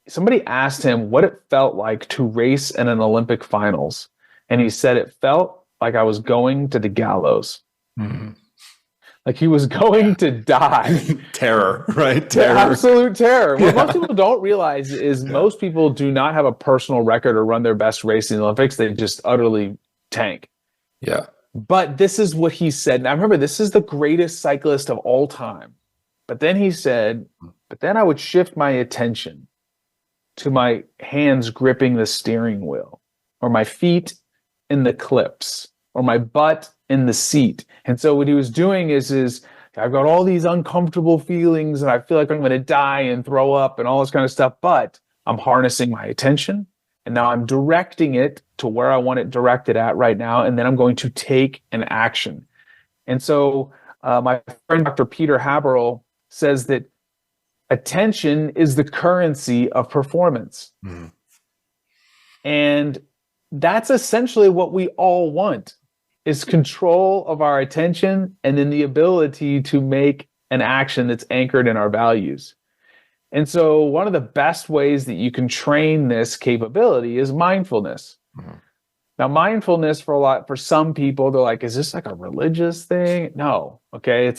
Speaker 3: somebody asked him what it felt like to race in an Olympic finals, and he said it felt like I was going to the gallows. Like he was going to die.
Speaker 2: Terror, right? Terror.
Speaker 3: Absolute terror. What most people don't realize is most people do not have a personal record or run their best race in the Olympics. They just utterly tank.
Speaker 2: Yeah.
Speaker 3: But this is what he said. Now remember, this is the greatest cyclist of all time. But then he said, but then I would shift my attention to my hands gripping the steering wheel, or my feet in the clips, or my butt in the seat. And so what he was doing is I've got all these uncomfortable feelings and I feel like I'm going to die and throw up and all this kind of stuff, but I'm harnessing my attention and now I'm directing it to where I want it directed at right now. And then I'm going to take an action. And so my friend, Dr. Peter Haberl, says that attention is the currency of performance. And that's essentially what we all want, is control of our attention and then the ability to make an action that's anchored in our values. And so one of the best ways that you can train this capability is mindfulness. Now, mindfulness for some people, they're like, is this like a religious thing? No. Okay.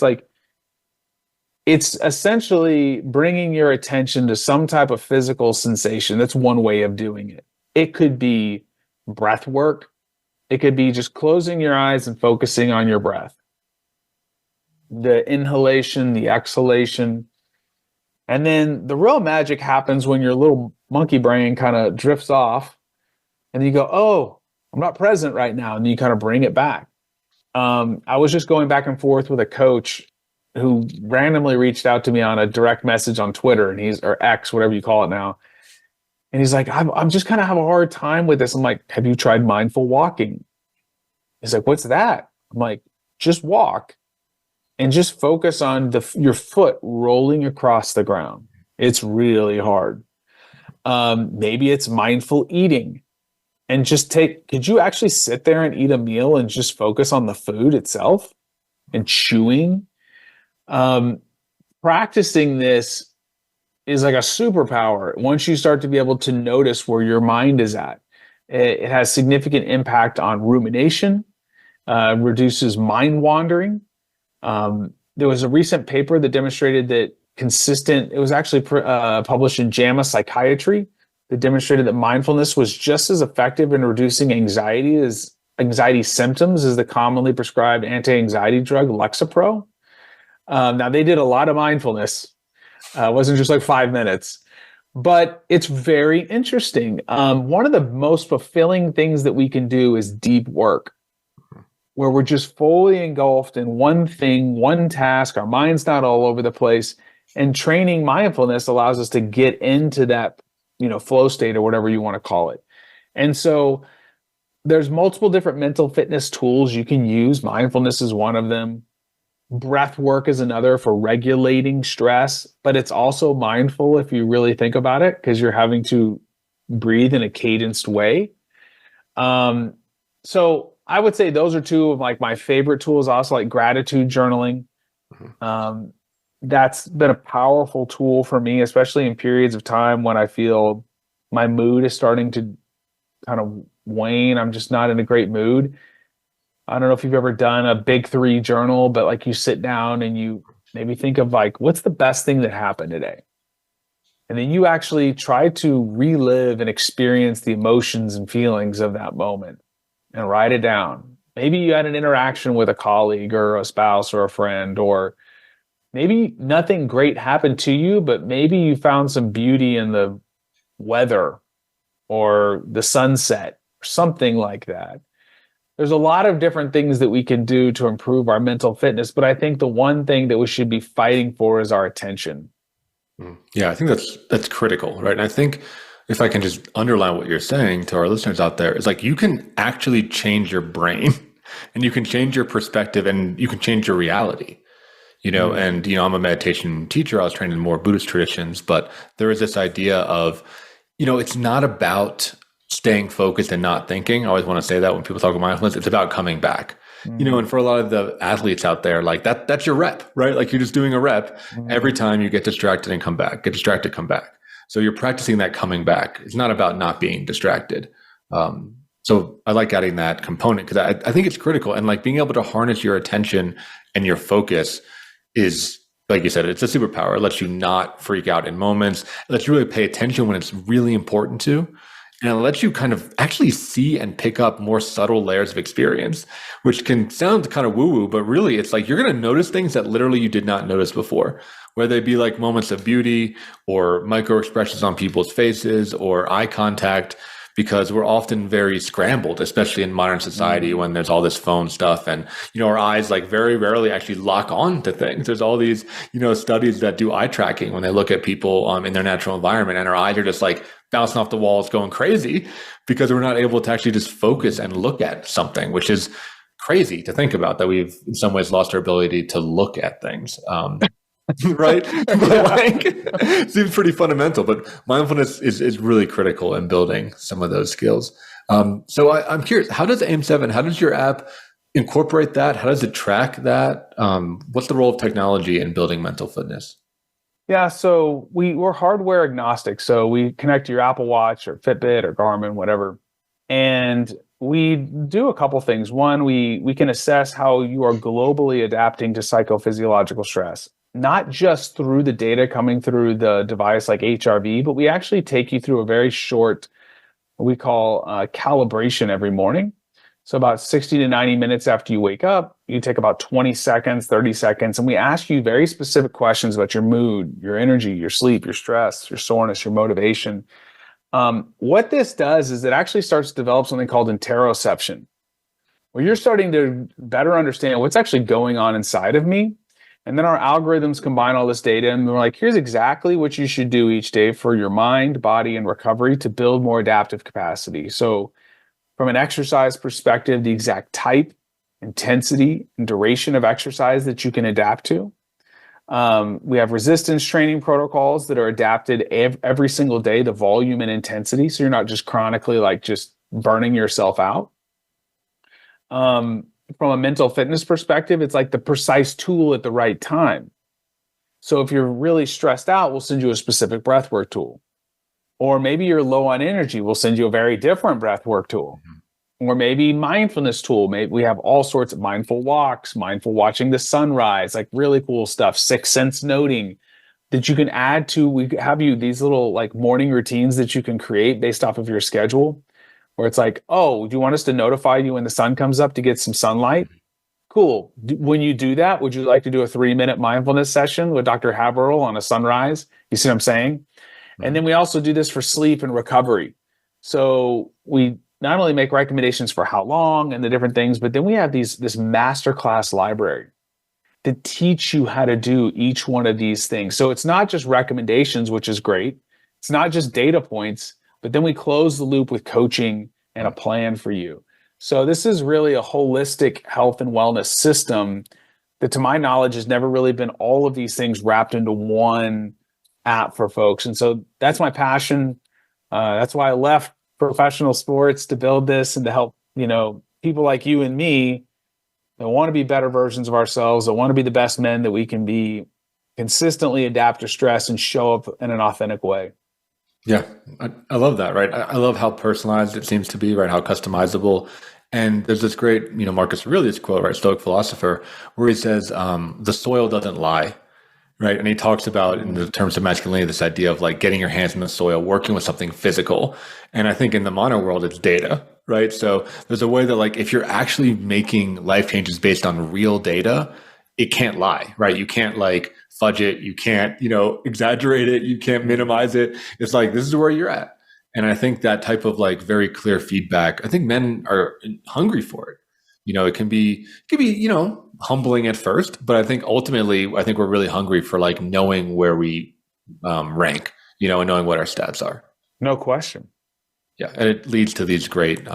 Speaker 3: It's essentially bringing your attention to some type of physical sensation. That's one way of doing it. It could be breath work. It could be just closing your eyes and focusing on your breath. The inhalation, the exhalation. And then the real magic happens when your little monkey brain kind of drifts off and you go, oh, I'm not present right now. And you kind of bring it back. I was just going back and forth with a coach who randomly reached out to me on a direct message on Twitter, and or X, whatever you call it now. And he's like, I'm just kind of have a hard time with this. I'm like, have you tried mindful walking? He's like, what's that? I'm like, just walk and just focus on your foot rolling across the ground. It's really hard. Maybe it's mindful eating, and just could you actually sit there and eat a meal and just focus on the food itself and chewing? Practicing this is like a superpower once you start to be able to notice where your mind is at. It has significant impact on rumination, reduces mind wandering. There was a recent paper that demonstrated that it was actually published in JAMA Psychiatry, that demonstrated that mindfulness was just as effective in reducing anxiety symptoms as the commonly prescribed anti-anxiety drug Lexapro. Now, they did a lot of mindfulness. It wasn't just like 5 minutes, but it's very interesting. One of the most fulfilling things that we can do is deep work, where we're just fully engulfed in one thing, one task. Our mind's not all over the place. And training mindfulness allows us to get into that, flow state or whatever you want to call it. And so there's multiple different mental fitness tools you can use. Mindfulness is one of them. Breath work is another for regulating stress, but it's also mindful if you really think about it, because you're having to breathe in a cadenced way. So I would say those are two of like my favorite tools. I also like gratitude journaling. That's been a powerful tool for me, especially in periods of time when I feel my mood is starting to kind of wane. I'm just not in a great mood. I don't know if you've ever done a big 3 journal, but like you sit down and you maybe think of like, what's the best thing that happened today? And then you actually try to relive and experience the emotions and feelings of that moment and write it down. Maybe you had an interaction with a colleague or a spouse or a friend, or maybe nothing great happened to you, but maybe you found some beauty in the weather or the sunset or something like that. There's a lot of different things that we can do to improve our mental fitness, but I think the one thing that we should be fighting for is our attention.
Speaker 2: Yeah, I think that's critical, right? And I think if I can just underline what you're saying to our listeners out there, is like you can actually change your brain and you can change your perspective and you can change your reality. And I'm a meditation teacher. I was trained in more Buddhist traditions, but there is this idea of, it's not about staying focused and not thinking. I always want to say that when people talk about mindfulness, it's about coming back. And for a lot of the athletes out there, like that's your rep, right? Like you're just doing a rep every time you get distracted and come back, get distracted, come back. So you're practicing that coming back. It's not about not being distracted. So I like adding that component because I think it's critical. And like being able to harness your attention and your focus is, like you said, it's a superpower. It lets you not freak out in moments. It lets you really pay attention when it's really important to. And it lets you kind of actually see and pick up more subtle layers of experience, which can sound kind of woo-woo, but really it's like you're going to notice things that literally you did not notice before, whether they be like moments of beauty or micro expressions on people's faces or eye contact, because we're often very scrambled, especially in modern society when there's all this phone stuff and, our eyes like very rarely actually lock on to things. There's all these, studies that do eye tracking when they look at people in their natural environment, and our eyes are just like bouncing off the walls going crazy because we're not able to actually just focus and look at something, which is crazy to think about, that we've in some ways lost our ability to look at things. Right? But like, it seems pretty fundamental, but mindfulness is really critical in building some of those skills. So I'm curious, how does AIM7, how does your app incorporate that? How does it track that? What's the role of technology in building mental fitness?
Speaker 3: Yeah, so we're hardware agnostic. So we connect to your Apple Watch or Fitbit or Garmin, whatever. And we do a couple things. One, we can assess how you are globally adapting to psychophysiological stress, not just through the data coming through the device like HRV, but we actually take you through a very short, what we call calibration every morning. So about 60 to 90 minutes after you wake up, you take about 20 seconds, 30 seconds, and we ask you very specific questions about your mood, your energy, your sleep, your stress, your soreness, your motivation. What this does is it actually starts to develop something called interoception, where you're starting to better understand what's actually going on inside of me. And then our algorithms combine all this data and we're like, here's exactly what you should do each day for your mind, body, and recovery to build more adaptive capacity. So from an exercise perspective, the exact type, intensity, and duration of exercise that you can adapt to. We have resistance training protocols that are adapted every single day, the volume and intensity. So you're not just chronically like just burning yourself out. From a mental fitness perspective, it's like the precise tool at the right time. So if you're really stressed out, we'll send you a specific breathwork tool. Or maybe you're low on energy, we'll send you a very different breathwork tool. Or maybe mindfulness tool. Maybe we have all sorts of mindful walks, mindful watching the sunrise, like really cool stuff, sixth sense noting that you can add to. We have you these little like morning routines that you can create based off of your schedule, where it's like, oh, do you want us to notify you when the sun comes up to get some sunlight? Cool. When you do that, would you like to do a 3-minute mindfulness session with Dr. Haberl on a sunrise? You see what I'm saying? And then we also do this for sleep and recovery. So we not only make recommendations for how long and the different things, but then we have this masterclass library to teach you how to do each one of these things. So it's not just recommendations, which is great. It's not just data points, but then we close the loop with coaching and a plan for you. So this is really a holistic health and wellness system that, to my knowledge, has never really been all of these things wrapped into one app for folks. And so that's my passion. That's why I left professional sports to build this and to help, people like you and me that want to be better versions of ourselves, that want to be the best men that we can be, consistently adapt to stress and show up in an authentic way.
Speaker 2: Yeah, I love that, right? I love how personalized it seems to be, right? How customizable. And there's this great, Marcus Aurelius quote, right? Stoic philosopher, where he says, the soil doesn't lie, right? And he talks about, in the terms of masculinity, this idea of like getting your hands in the soil, working with something physical. And I think in the mono world, it's data, right? So there's a way that like, if you're actually making life changes based on real data, it can't lie, right? You can't like fudge it. You can't, exaggerate it. You can't minimize it. It's like, this is where you're at. And I think that type of like very clear feedback, I think men are hungry for it. It can be, humbling at first, but I think ultimately, we're really hungry for like knowing where we rank, and knowing what our stats are.
Speaker 3: No question.
Speaker 2: Yeah. And it leads to these great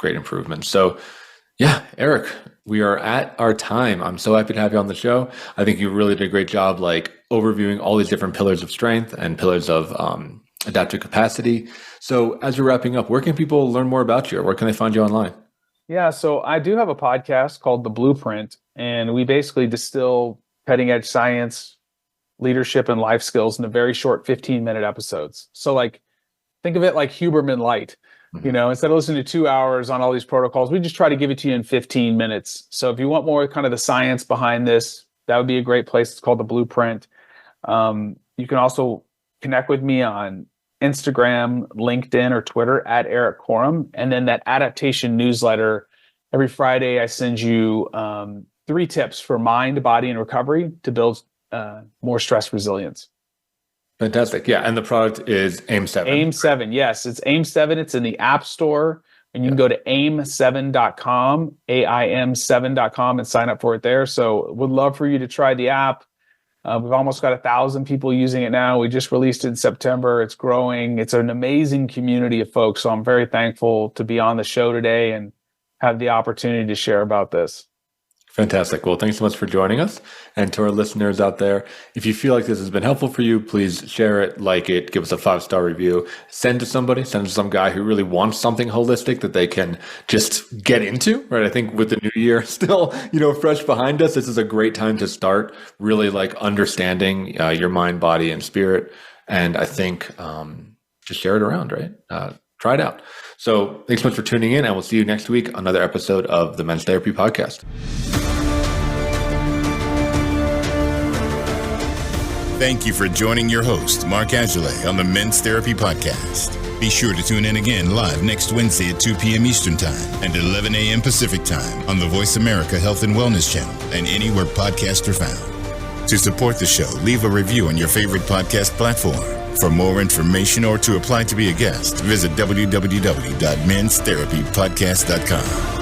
Speaker 2: improvements. So yeah, Erik, we are at our time. I'm so happy to have you on the show. I think you really did a great job, like overviewing all these different pillars of strength and pillars of adaptive capacity. So as we're wrapping up, where can people learn more about you? Or where can they find you online?
Speaker 3: Yeah, so I do have a podcast called The Blueprint, and we basically distill cutting edge science, leadership, and life skills into very short 15-minute episodes. So like, think of it like Huberman Light. Instead of listening to 2 hours on all these protocols, we just try to give it to you in 15 minutes. So if you want more kind of the science behind this, that would be a great place. It's called The Blueprint. You can also connect with me on Instagram, LinkedIn, or Twitter at Erik Korem. And then that Adaptation Newsletter, every Friday I send you 3 tips for mind, body, and recovery to build more stress resilience.
Speaker 2: Fantastic. Yeah. And the product is AIM7.
Speaker 3: AIM7. Yes. It's AIM7. It's in the App Store. And you can go to aim7.com, AIM7.com, and sign up for it there. So would love for you to try the app. We've almost got 1,000 people using it now. We just released it in September. It's growing. It's an amazing community of folks. So I'm very thankful to be on the show today and have the opportunity to share about this.
Speaker 2: Fantastic. Well, thanks so much for joining us. And to our listeners out there, if you feel like this has been helpful for you, please share it, like it, give us a 5-star review, send to somebody, send to some guy who really wants something holistic that they can just get into, right? I think with the new year still, fresh behind us, this is a great time to start really like understanding your mind, body, and spirit. And I think just share it around, right? Try it out. So thanks so much for tuning in, and we'll see you next week on another episode of the Men's Therapy Podcast.
Speaker 1: Thank you for joining your host, Mark Agile, on the Men's Therapy Podcast. Be sure to tune in again live next Wednesday at 2 p.m. Eastern Time and 11 a.m. Pacific Time on the Voice America Health and Wellness Channel and anywhere podcasts are found. To support the show, leave a review on your favorite podcast platform. For more information or to apply to be a guest, visit www.menstherapypodcast.com.